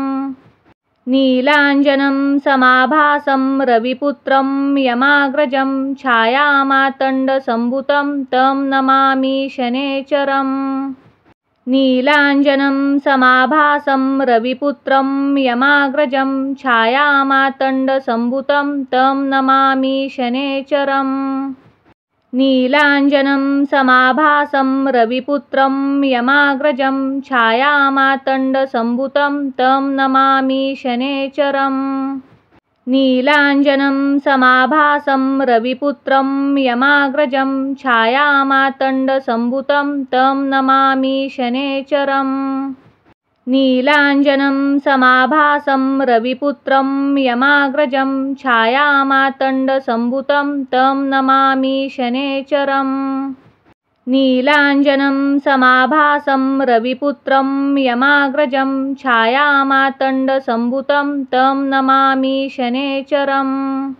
नीलाञ्जनं समाभासं रविपुत्रं यमाग्रजं छायामातण्डसम्भुतं तं नमामि शनैश्चरम्। नीलाञ्जनं समाभासं रविपुत्रं यमाग्रजं छायामातण्डसम्भुतं तं नमामि शनैश्चरम्। नीलाञ्जनं समाभासं रविपुत्रं यमाग्रजं छायामातण्डसम्भुतं तं नमामि शनैश्चरम्। नीलाञ्जनं समाभासं रविपुत्रं यमाग्रजं छायामातण्डसम्भुतं तं नमामि शनैश्चरम्। नीलाञ्जनं समाभासं रविपुत्रं यमाग्रजं छायामातण्डसम्भुतं तं नमामि शनैश्चरम्। नीलाञ्जनं समाभासं रविपुत्रं यमाग्रजं छायामातण्डसम्भुतं तं नमामि शनैश्चरम्।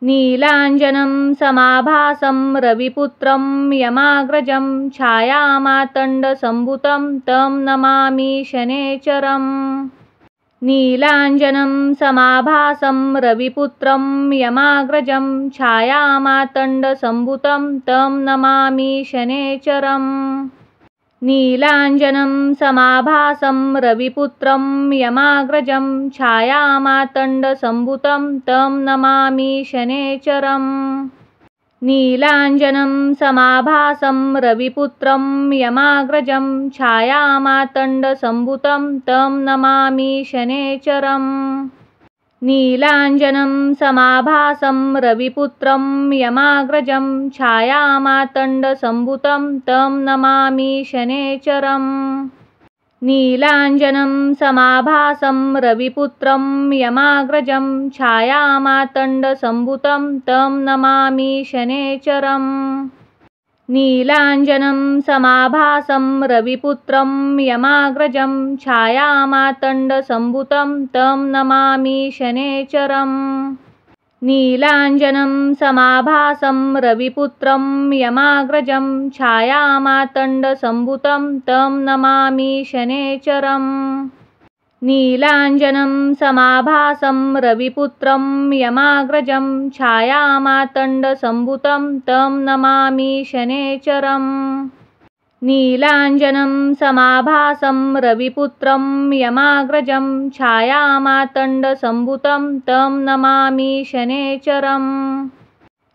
नीलाञ्जनं समाभासं रविपुत्रं यमाग्रजं छायामातण्डसम्भुतं तं नमामि शनैश्चरम्। नीलाञ्जनं समाभासं रविपुत्रं यमाग्रजं छायामातण्डसम्भुतं तं नमामि शनैश्चरम्। नीलाञ्जनं समाभासं रविपुत्रं यमाग्रजं छायामातण्डसम्भुतं तं नमामि शनैश्चरम्। नीलाञ्जनं समाभासं रविपुत्रं यमाग्रजं छायामातण्डसम्भुतं तं नमामि शनैश्चरम्। नीलाञ्जनं समाभासं रविपुत्रं यमाग्रजं छायामातण्डसम्भुतं तं नमामि शनैश्चरम्। नीलाञ्जनं समाभासं रविपुत्रं यमाग्रजं छायामातण्डसम्भुतं तं नमामि शनैश्चरम्। नीलाञ्जनं समाभासं रविपुत्रं यमाग्रजं छायामातण्डसम्भुतं तं नमामि शनैश्चरम्। नीलाञ्जनं समाभासं रविपुत्रं यमाग्रजं छायामातण्डसम्भुतं तं नमामि शनैश्चरम्। नीलाञ्जनं समाभासं रविपुत्रं यमाग्रजं छायामातण्डसम्भुतं तं नमामि शनैश्चरम्। नीलाञ्जनं समाभासं रविपुत्रं यमाग्रजं छायामातण्डसम्भुतं तं नमामि शनैश्चरम्।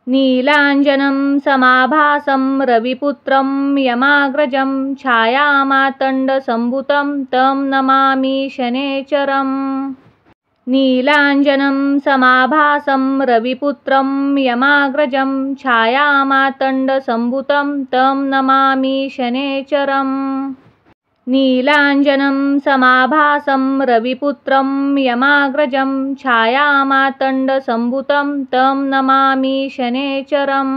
नीलाञ्जनं समाभासं रविपुत्रं यमाग्रजं छायामातण्डसम्भुतं तं नमामि शनैश्चरम्। नीलाञ्जनं समाभासं रविपुत्रं यमाग्रजं छायामातण्डसम्भुतं तं नमामि शनैश्चरम्। नीलाञ्जनं समाभासं रविपुत्रं यमाग्रजं छायामातण्डसम्भुतं तं नमामि शनैश्चरम्।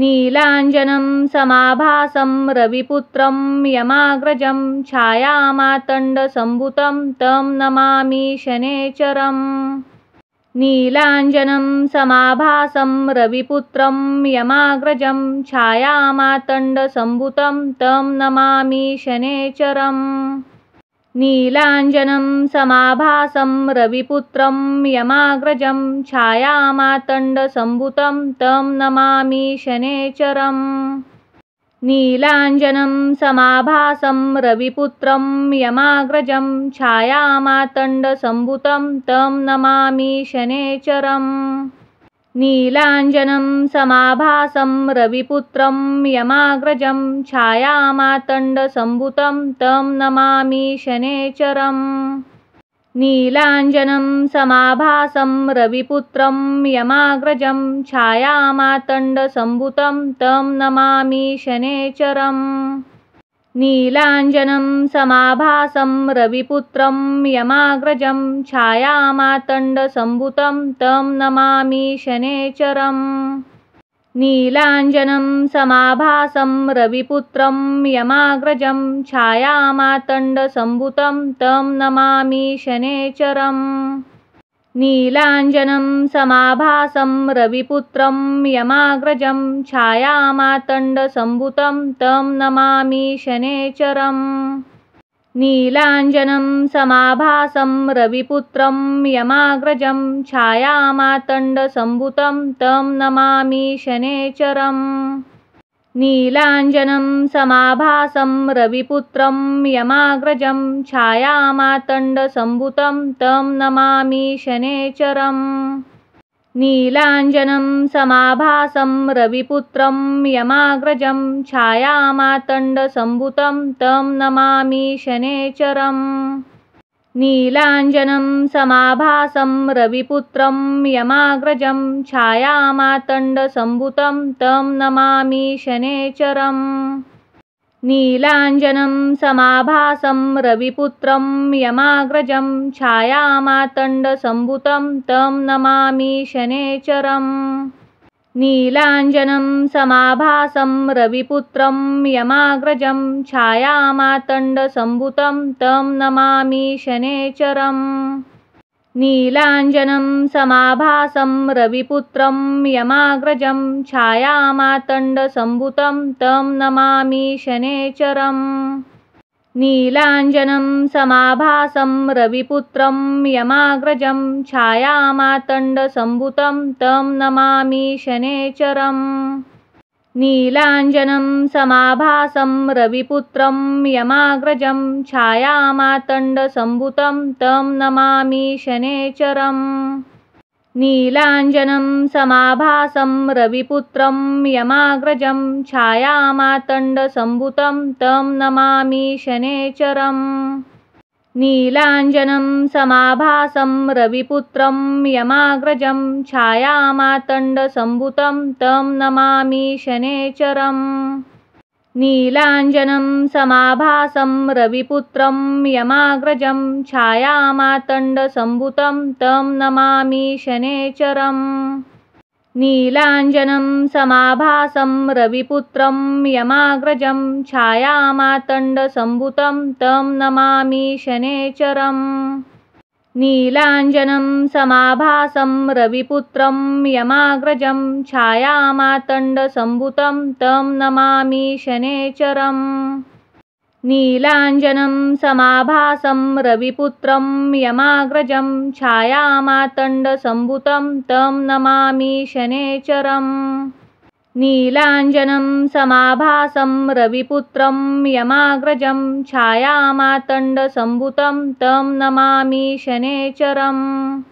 नीलाञ्जनं समाभासं रविपुत्रं यमाग्रजं छायामातण्डसम्भुतं तं नमामि शनैश्चरम्। नीलाञ्जनं समाभासं रविपुत्रं यमाग्रजं छायामातण्डसम्भुतं तं नमामि शनैश्चरम्। नीलाञ्जनं समाभासं रविपुत्रं यमाग्रजं छायामातण्डसम्भुतं तं नमामि शनैश्चरम्। नीलाञ्जनं समाभासं रविपुत्रं यमाग्रजं छायामातण्डसम्भुतं तं नमामि शनैश्चरम्। नीलाञ्जनं समाभासं रविपुत्रं यमाग्रजं छायामातण्डसम्भुतं तं नमामि शनैश्चरम्। नीलाञ्जनं समाभासं रविपुत्रं यमाग्रजं छायामातण्डसम्भुतं तं नमामि शनैश्चरम्। नीलाञ्जनं समाभासं रविपुत्रं यमाग्रजं छायामातण्डसम्भुतं तं नमामि शनैश्चरम्। नीलाञ्जनं समाभासं रविपुत्रं यमाग्रजं छायामातण्डसम्भुतं तं नमामि शनैश्चरम्। नीलाञ्जनं समाभासं रविपुत्रं यमाग्रजं छायामातण्डसम्भुतं तं नमामि शनैश्चरम्। नीलाञ्जनं समाभासं रविपुत्रं यमाग्रजं छायामातण्डसम्भुतं तं नमामि शनैश्चरम्। नीलाञ्जनं समाभासं रविपुत्रं यमाग्रजं छायामातण्डसम्भुतं तं नमामि शनैश्चरम्। नीलाञ्जनं समाभासं रविपुत्रं यमाग्रजं छायामातण्डसम्भुतं तं नमामि शनैश्चरम्। नीलाञ्जनं समाभासं रविपुत्रं यमाग्रजं छायामातण्डसम्भुतं तं नमामि शनैश्चरम्। नीलाञ्जनं समाभासं रविपुत्रं यमाग्रजं छायामातण्डसम्भुतं तं नमामि शनैश्चरम्। नीलाञ्जनं समाभासं रविपुत्रं यमाग्रजं छायामातण्डसम्भुतं तं नमामि शनैश्चरम्। नीलाञ्जनं समाभासं रविपुत्रं यमाग्रजं छायामातण्डसम्भुतं तं नमामि शनैश्चरम्। नीलाञ्जनं समाभासं रविपुत्रं यमाग्रजं छायामातण्डसम्भुतं तं नमामि शनैश्चरम्। नीलाञ्जनं समाभासं रविपुत्रं यमाग्रजं छायामातण्डसम्भुतं तं नमामि शनैश्चरम्। नीलाञ्जनं समाभासं रविपुत्रं यमाग्रजं छायामातण्डसम्भुतं तं नमामि शनैश्चरम्। नीलाञ्जनं समाभासं रविपुत्रं यमाग्रजं छायामातण्डसम्भुतं तं नमामि शनैश्चरम्। नीलाञ्जनं समाभासं रविपुत्रं यमाग्रजं छायामातण्डसम्भुतं तं नमामि शनैश्चरम्। नीलाञ्जनं समाभासं रविपुत्रं यमाग्रजं छायामातण्डसम्भुतं तं नमामि शनैश्चरम्। नीलाञ्जनं समाभासं रविपुत्रं यमाग्रजं छायामातण्डसम्भुतं तं नमामि शनैश्चरम्। नीलाञ्जनं समाभासं रविपुत्रं यमाग्रजं छायामातण्डसम्भुतं तं नमामि शनैश्चरम्। नीलाञ्जनं समाभासं रविपुत्रं यमाग्रजं छायामातण्डसम्भुतं तं नमामि शनैश्चरम्।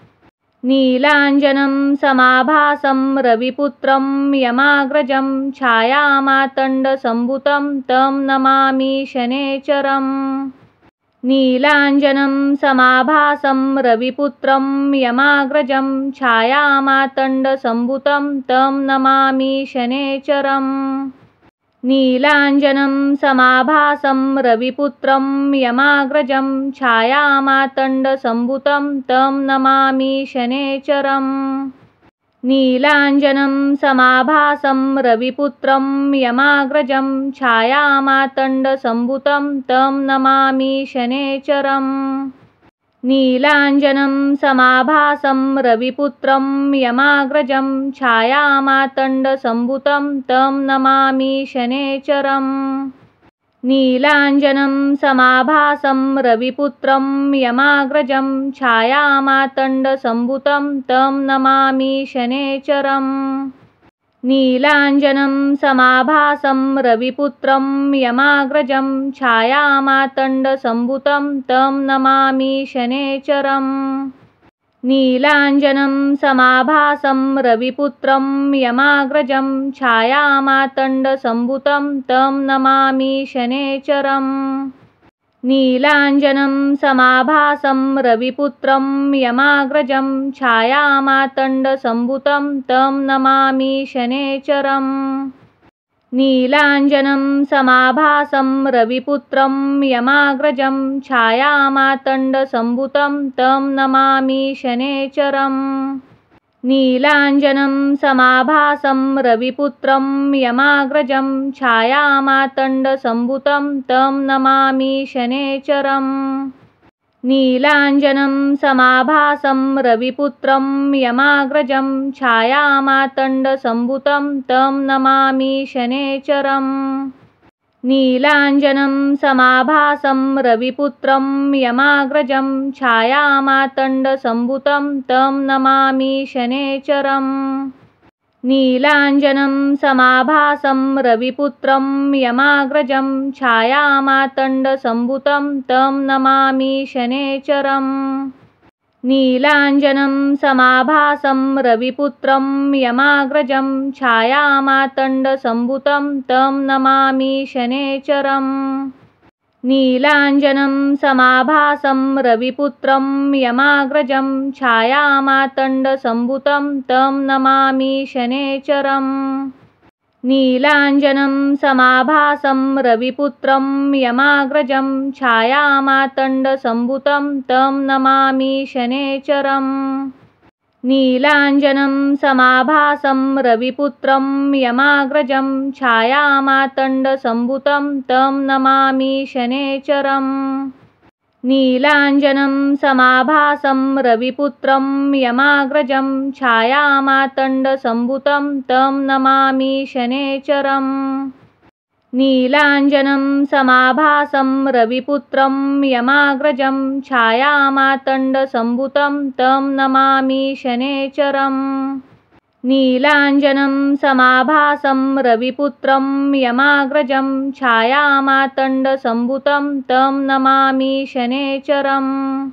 नीलाञ्जनं समाभासं रविपुत्रं यमाग्रजं छायामातण्डसम्भुतं तं नमामि शनैश्चरम्। नीलाञ्जनं समाभासं रविपुत्रं यमाग्रजं छायामातण्डसम्भुतं तं नमामि शनैश्चरम्। नीलाञ्जनं समाभासं रविपुत्रं यमाग्रजं छायामातण्डसम्भुतं तं नमामि शनैश्चरम्। नीलाञ्जनं समाभासं रविपुत्रं यमाग्रजं छायामातण्डसम्भुतं तं नमामि शनैश्चरम्। नीलाञ्जनं समाभासं रविपुत्रं यमाग्रजं छायामातण्डसम्भुतं तं नमामि शनैश्चरम्। नीलाञ्जनं समाभासं रविपुत्रं यमाग्रजं छायामातण्डसम्भुतं तं नमामि शनैश्चरम्। नीलाञ्जनं समाभासं रविपुत्रं यमाग्रजं छायामातण्डसम्भुतं तं नमामि शनैश्चरम्। नीलाञ्जनं समाभासं रविपुत्रं यमाग्रजं छायामातण्डसम्भुतं तं नमामि शनैश्चरम्। नीलाञ्जनं समाभासं रविपुत्रं यमाग्रजं छायामातण्डसम्भुतं तं नमामि शनैश्चरम्। नीलाञ्जनं समाभासं रविपुत्रं यमाग्रजं छायामातण्डसम्भुतं तं नमामि शनैश्चरम्। नीलाञ्जनं समाभासं रविपुत्रं यमाग्रजं छायामातण्डसम्भुतं तं नमामि शनैश्चरम्। नीलाञ्जनं समाभासं रविपुत्रं यमाग्रजं छायामातण्डसम्भुतं तं नमामि शनैश्चरम्। नीलाञ्जनं समाभासं रविपुत्रं यमाग्रजं छायामातण्डसम्भुतं तं नमामि शनैश्चरम्। नीलाञ्जनं समाभासं रविपुत्रं यमाग्रजं छायामातण्डसम्भुतं तं नमामि शनैश्चरम्। नीलाञ्जनं समाभासं रविपुत्रं यमाग्रजं छायामातण्डसम्भुतं तं नमामि शनैश्चरम्। नीलाञ्जनं समाभासं रविपुत्रं यमाग्रजं छायामातण्डसम्भुतं तं नमामि शनैश्चरम्। नीलाञ्जनं समाभासं रविपुत्रं यमाग्रजं छायामातण्डसम्भुतं तं नमामि शनैश्चरम्। नीलाञ्जनं समाभासं रविपुत्रं यमाग्रजं छायामातण्डसम्भुतं तं नमामि शनैश्चरम्। नीलाञ्जनं समाभासं रविपुत्रं यमाग्रजं छायामातण्डसम्भुतं तं नमामि शनैश्चरम्। नीलाञ्जनं समाभासं रविपुत्रं यमाग्रजं छायामातण्डसम्भुतं तं नमामि शनैश्चरम्। नीलाञ्जनं समाभासं रविपुत्रं यमाग्रजं छायामातण्डसम्भुतं तं नमामि शनैश्चरम्।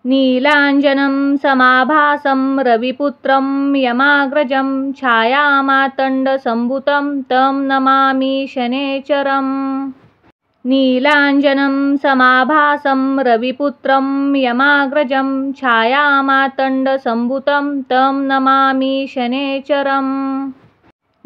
नीलाञ्जनं समाभासं रविपुत्रं यमाग्रजं छायामातण्डसम्भुतं तं नमामि शनैश्चरम्। नीलाञ्जनं समाभासं रविपुत्रं यमाग्रजं छायामातण्डसम्भुतं तं नमामि शनैश्चरम्।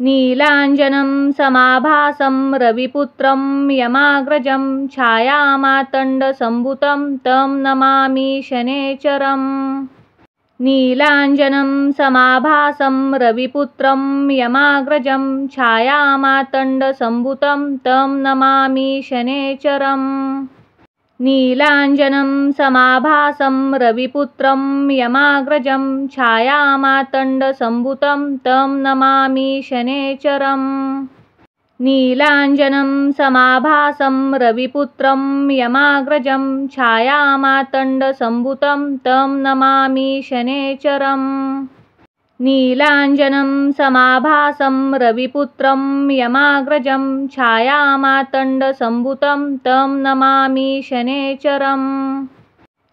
नीलाञ्जनं समाभासं रविपुत्रं यमाग्रजं छायामातण्डसम्भुतं तं नमामि शनैश्चरम्। नीलाञ्जनं समाभासं रविपुत्रं यमाग्रजं छायामातण्डसम्भुतं तं नमामि शनैश्चरम्। नीलाञ्जनं समाभासं रविपुत्रं यमाग्रजं छायामातण्डसम्भुतं तं नमामि शनैश्चरम्। नीलाञ्जनं समाभासं रविपुत्रं यमाग्रजं छायामातण्डसम्भुतं तं नमामि शनैश्चरम्। नीलाञ्जनं समाभासं रविपुत्रं यमाग्रजं छायामातण्डसम्भुतं तं नमामि शनैश्चरम्।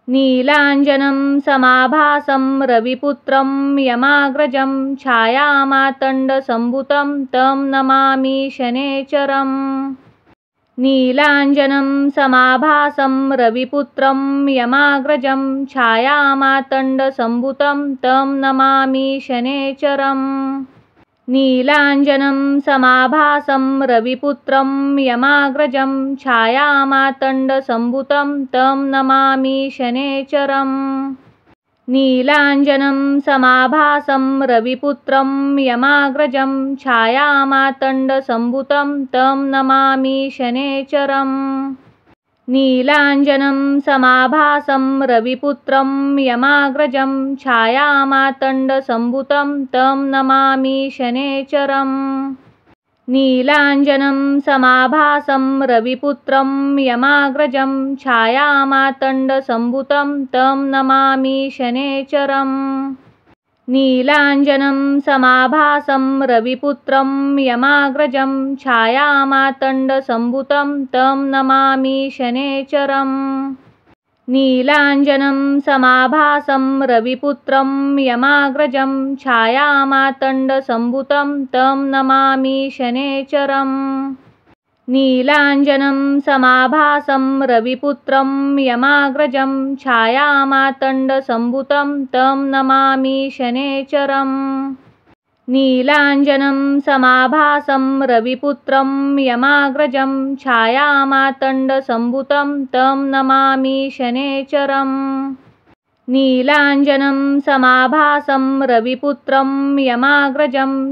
नीलाञ्जनं समाभासं रविपुत्रं यमाग्रजं छायामातण्डसम्भुतं तं नमामि शनैश्चरम्। नीलाञ्जनं समाभासं रविपुत्रं यमाग्रजं छायामातण्डसम्भुतं तं नमामि शनैश्चरम्। नीलाञ्जनं समाभासं रविपुत्रं यमाग्रजं छायामातण्डसम्भुतं तं नमामि शनैश्चरम्। नीलाञ्जनं समाभासं रविपुत्रं यमाग्रजं छायामातण्डसम्भुतं तं नमामि शनैश्चरम्। नीलाञ्जनं समाभासं रविपुत्रं यमाग्रजं छायामातण्डसम्भुतं तं नमामि शनैश्चरम्। नीलाञ्जनं समाभासं रविपुत्रं यमाग्रजं छायामातण्डसम्भुतं तं नमामि शनैश्चरम्। नीलाञ्जनं समाभासं रविपुत्रं यमाग्रजं छायामातण्डसम्भुतं तं नमामि शनैश्चरम्। नीलाञ्जनं समाभासं रविपुत्रं यमाग्रजं छायामातण्डसम्भुतं तं नमामि शनैश्चरम्। नीलाञ्जनं समाभासं रविपुत्रं यमाग्रजं छायामातण्डसम्भुतं तं नमामि शनैश्चरम्। नीलाञ्जनं समाभासं रविपुत्रं यमाग्रजं छायामातण्डसम्भुतं तं नमामि शनैश्चरम्। नीलाञ्जनं समाभासं रविपुत्रं यमाग्रजं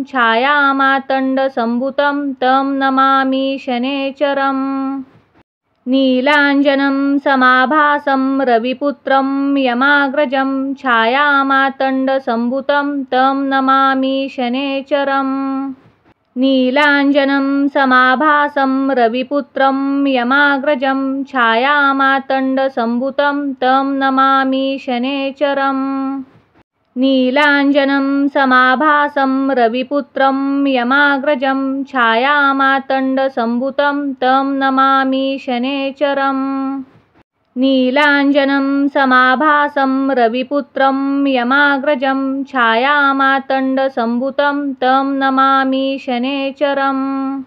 छायामातण्डसम्भुतं तं नमामि शनैश्चरम्। नीलाञ्जनं समाभासं रविपुत्रं यमाग्रजं छायामातण्डसम्भुतं तं नमामि शनैश्चरम्। नीलाञ्जनं समाभासं रविपुत्रं यमाग्रजं छायामातण्डसम्भुतं तं नमामि शनैश्चरम्। नीलाञ्जनं समाभासं रविपुत्रं यमाग्रजं छायामातण्डसम्भुतं तं नमामि शनैश्चरम्। नीलाञ्जनं समाभासं रविपुत्रं यमाग्रजं छायामातण्डसम्भुतं तं नमामि शनैश्चरम्।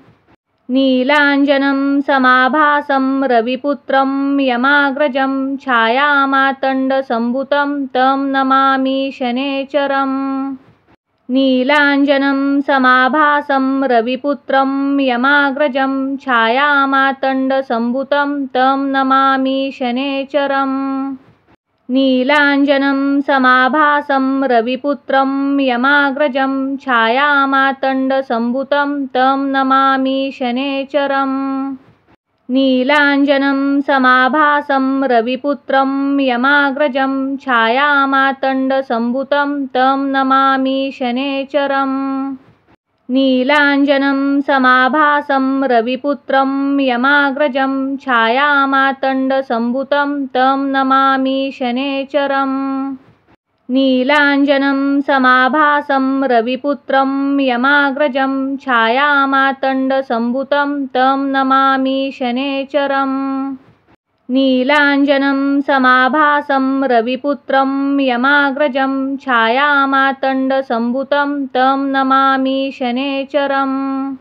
नीलाञ्जनं समाभासं रविपुत्रं यमाग्रजं छायामातण्डसम्भुतं तं नमामि शनैश्चरम्। नीलाञ्जनं समाभासं रविपुत्रं यमाग्रजं छायामातण्डसम्भुतं तं नमामि शनैश्चरम्। नीलाञ्जनं समाभासं रविपुत्रं यमाग्रजं छायामातण्डसम्भुतं तं नमामि शनैश्चरम्। नीलाञ्जनं समाभासं रविपुत्रं यमाग्रजं छायामातण्डसम्भुतं तं नमामि शनैश्चरम्। नीलाञ्जनं समाभासं रविपुत्रं यमाग्रजं छायामातण्डसम्भुतं तं नमामि शनैश्चरम्। नीलाञ्जनं समाभासं रविपुत्रं यमाग्रजं छायामातण्डसम्भुतं तं नमामि शनैश्चरम्। नीलाञ्जनं समाभासं रविपुत्रं यमाग्रजं छायामातण्डसम्भुतं तं नमामि शनैश्चरम्।